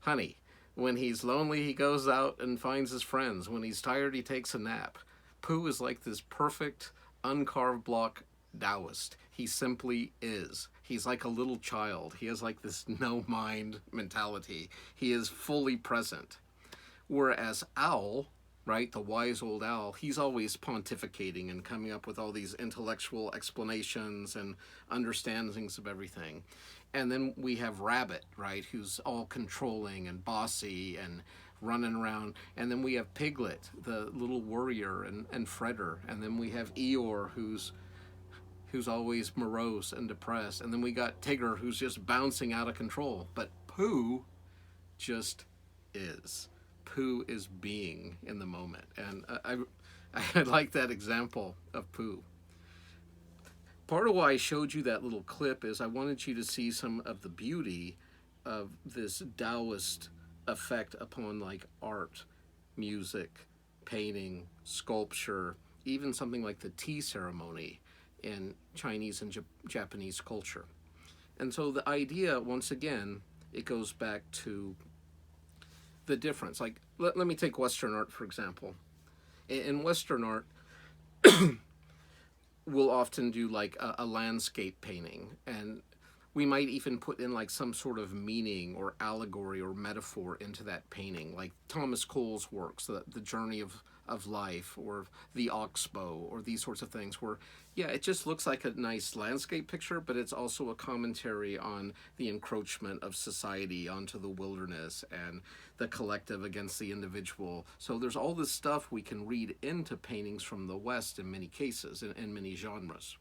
honey. When he's lonely, he goes out and finds his friends. When he's tired, he takes a nap. Pooh is like this perfect, uncarved block Taoist. He simply is. He's like a little child. He has like this no mind mentality. He is fully present. Whereas Owl, right, the wise old owl, he's always pontificating and coming up with all these intellectual explanations and understandings of everything. And then we have Rabbit, right, who's all controlling and bossy and running around. And then we have Piglet, the little worrier and fretter. And then we have Eeyore, who's always morose and depressed. And then we got Tigger, who's just bouncing out of control. But Pooh just is. Pooh is being in the moment. And I like that example of Pooh. Part of why I showed you that little clip is I wanted you to see some of the beauty of this Taoist effect upon like art, music, painting, sculpture, even something like the tea ceremony in Chinese and Japanese culture. And so the idea, once again, it goes back to the difference. Like, let me take Western art, for example. In Western art, we'll often do like a landscape painting, and we might even put in like some sort of meaning or allegory or metaphor into that painting, like Thomas Cole's works, the journey of of life, or the oxbow, or these sorts of things where, yeah, it just looks like a nice landscape picture, but it's also a commentary on the encroachment of society onto the wilderness and the collective against the individual. So there's all this stuff we can read into paintings from the West in many cases, in many genres.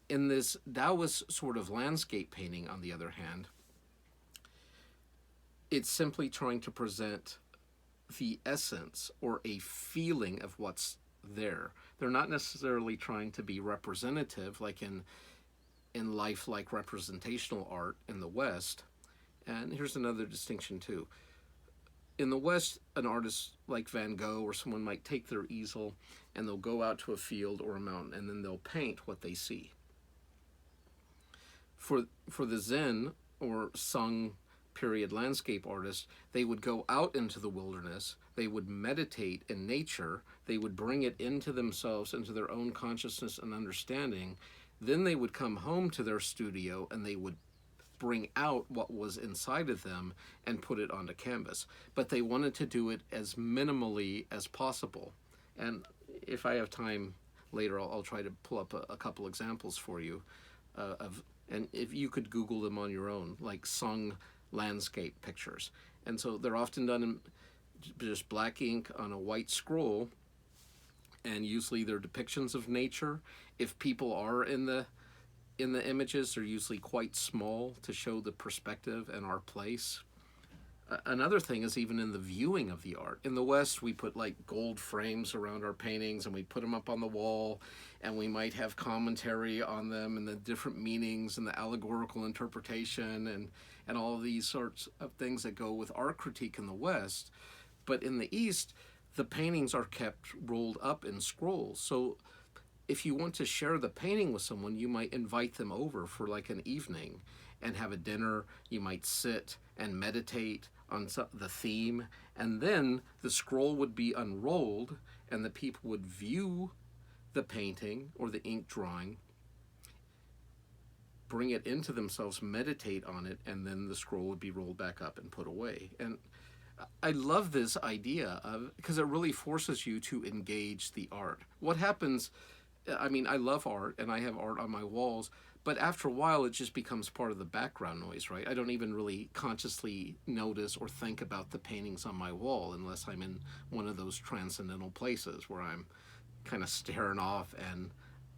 In this Taoist sort of landscape painting, on the other hand, it's simply trying to present the essence or a feeling of what's there. They're not necessarily trying to be representative, like in lifelike representational art in the West. And here's another distinction too. In the West, an artist like Van Gogh or someone might take their easel and they'll go out to a field or a mountain and then they'll paint what they see. For the Zen or Sung period landscape artists, they would go out into the wilderness, they would meditate in nature, they would bring it into themselves, into their own consciousness and understanding. Then they would come home to their studio and they would bring out what was inside of them and put it onto canvas. But they wanted to do it as minimally as possible. And if I have time later, I'll try to pull up a couple examples for you and if you could Google them on your own, like Sung landscape pictures. And so they're often done in just black ink on a white scroll, and usually they're depictions of nature. If people are in the images, they're usually quite small to show the perspective and our place. Another thing is even in the viewing of the art. In the West, we put like gold frames around our paintings and we put them up on the wall, and we might have commentary on them and the different meanings and the allegorical interpretation and all of these sorts of things that go with art critique in the West. But in the East, the paintings are kept rolled up in scrolls. So if you want to share the painting with someone, you might invite them over for like an evening and have a dinner. You might sit and meditate on the theme, and then the scroll would be unrolled and the people would view the painting or the ink drawing, bring it into themselves, meditate on it, and then the scroll would be rolled back up and put away. And I love this idea of, because it really forces you to engage the art. What happens, I mean, I love art and I have art on my walls, but after a while it just becomes part of the background noise, right? I don't even really consciously notice or think about the paintings on my wall unless I'm in one of those transcendental places where I'm kind of staring off and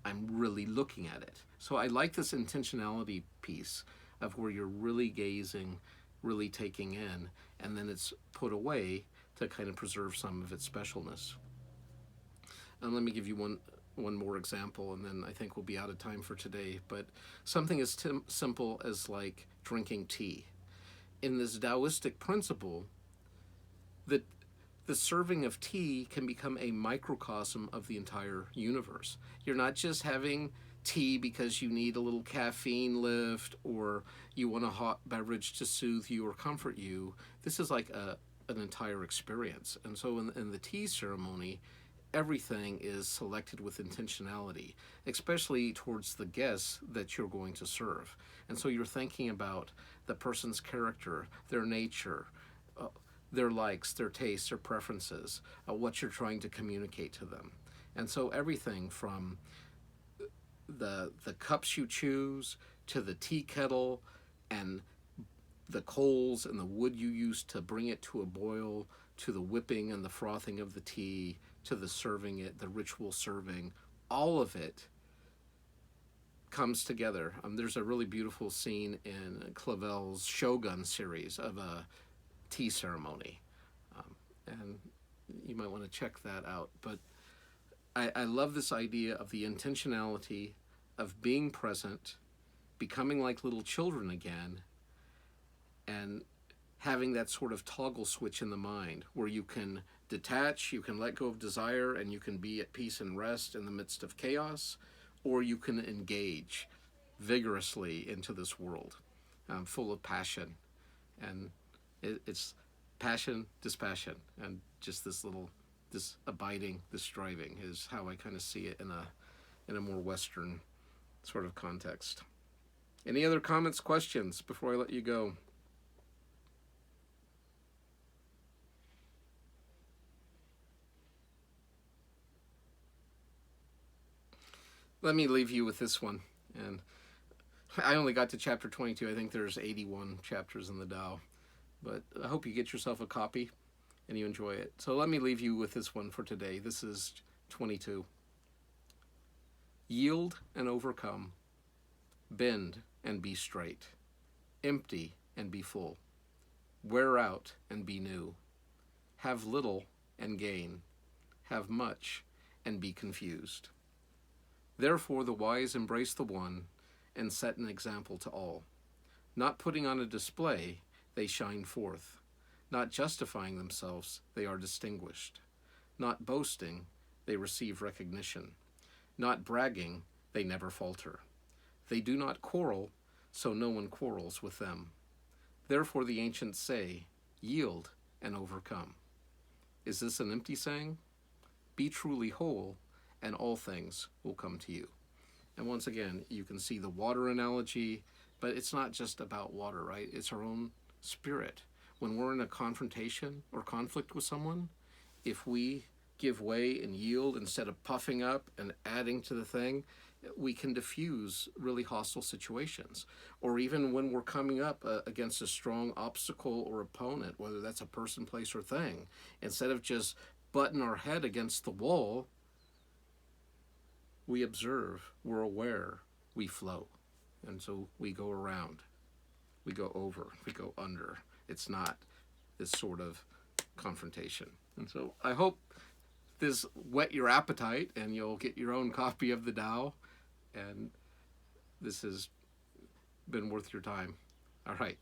I'm really looking at it. So I like this intentionality piece of where you're really gazing, really taking in, and then it's put away to kind of preserve some of its specialness. And let me give you one more example, and then I think we'll be out of time for today. But something as simple as like drinking tea. In this Taoistic principle, that the serving of tea can become a microcosm of the entire universe. You're not just having tea because you need a little caffeine lift or you want a hot beverage to soothe you or comfort you. This is like an entire experience. And so in the tea ceremony, everything is selected with intentionality, especially towards the guests that you're going to serve. And so you're thinking about the person's character, their nature, their likes, their tastes, their preferences, what you're trying to communicate to them. And so everything from the cups you choose to the tea kettle and the coals and the wood you use to bring it to a boil, to the whipping and the frothing of the tea, to the serving it, the ritual serving, all of it comes together. There's a really beautiful scene in Clavel's Shogun series of a tea ceremony, and you might want to check that out. But I love this idea of the intentionality of being present, becoming like little children again, and having that sort of toggle switch in the mind where you can detach, you can let go of desire, and you can be at peace and rest in the midst of chaos, or you can engage vigorously into this world full of passion. And it's passion, dispassion, and just this abiding, this striving is how I kind of see it in a more Western sort of context. Any other comments, questions before I let you go? let me leave you with this one. And I only got to chapter 22. I think there's 81 chapters in the Tao. But I hope you get yourself a copy and you enjoy it. So let me leave you with this one for today. This is 22. Yield and overcome. Bend and be straight. Empty and be full. Wear out and be new. Have little and gain. Have much and be confused. Therefore the wise embrace the one and set an example to all. Not putting on a display, they shine forth. Not justifying themselves, they are distinguished. Not boasting, they receive recognition. Not bragging, they never falter. They do not quarrel, so no one quarrels with them. Therefore the ancients say, yield and overcome. Is this an empty saying? Be truly whole, and all things will come to you. And once again, you can see the water analogy, but it's not just about water, right? It's our own spirit. When we're in a confrontation or conflict with someone, if we give way and yield instead of puffing up and adding to the thing, we can diffuse really hostile situations. Or even when we're coming up against a strong obstacle or opponent, whether that's a person, place, or thing, instead of just butting our head against the wall, we observe, we're aware, we flow. And so we go around, we go over, we go under. It's not this sort of confrontation. And so I hope this whet your appetite and you'll get your own copy of the Tao. And this has been worth your time. All right.